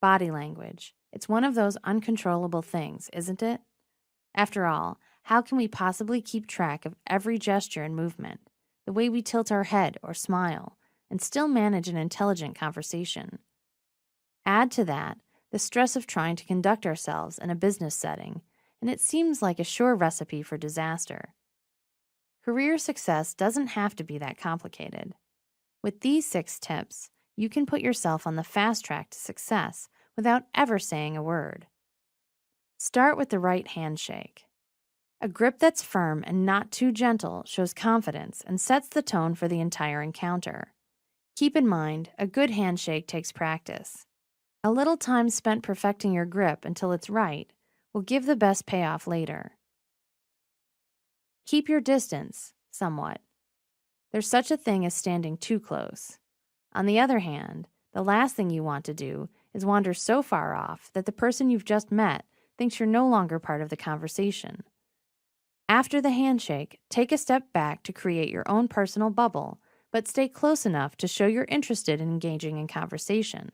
Body language. It's one of those uncontrollable things, isn't it? After all, how can we possibly keep track of every gesture and movement, the way we tilt our head or smile, and still manage an intelligent conversation? Add to that the stress of trying to conduct ourselves in a business setting, and it seems like a sure recipe for disaster. Career success doesn't have to be that complicated. With these 6 tips, you can put yourself on the fast track to success without ever saying a word. Start with the right handshake. A grip that's firm and not too gentle shows confidence and sets the tone for the entire encounter. Keep in mind, a good handshake takes practice. A little time spent perfecting your grip until it's right will give the best payoff later. Keep your distance, somewhat. There's such a thing as standing too close. On the other hand, the last thing you want to do is wander so far off that the person you've just met thinks you're no longer part of the conversation. After the handshake, take a step back to create your own personal bubble, but stay close enough to show you're interested in engaging in conversation.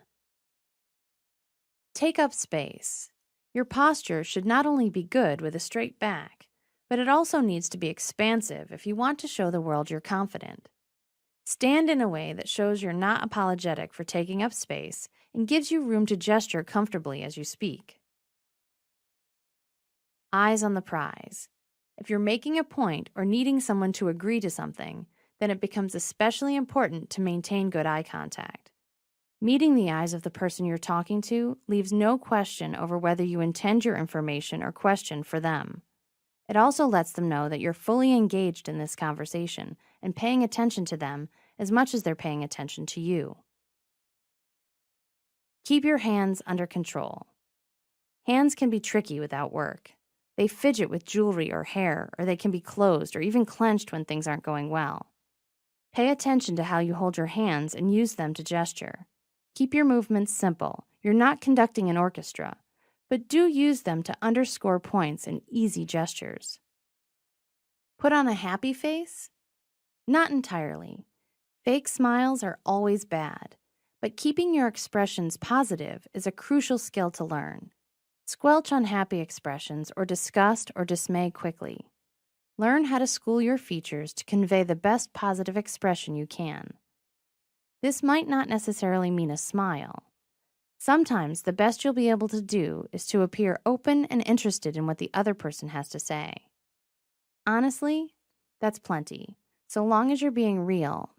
Take up space. Your posture should not only be good with a straight back, but it also needs to be expansive if you want to show the world you're confident. Stand in a way that shows you're not apologetic for taking up space and gives you room to gesture comfortably as you speak. Eyes on the prize. If you're making a point or needing someone to agree to something, then it becomes especially important to maintain good eye contact. Meeting the eyes of the person you're talking to leaves no question over whether you intend your information or question for them. It also lets them know that you're fully engaged in this conversation and paying attention to them as much as they're paying attention to you. Keep your hands under control. Hands can be tricky without work. They fidget with jewelry or hair, or they can be closed or even clenched when things aren't going well. Pay attention to how you hold your hands and use them to gesture. Keep your movements simple. You're not conducting an orchestra, but do use them to underscore points in easy gestures. Put on a happy face? Not entirely. Fake smiles are always bad, but keeping your expressions positive is a crucial skill to learn. Squelch unhappy expressions or disgust or dismay quickly. Learn how to school your features to convey the best positive expression you can. This might not necessarily mean a smile. Sometimes the best you'll be able to do is to appear open and interested in what the other person has to say. Honestly, that's plenty. So long as you're being real,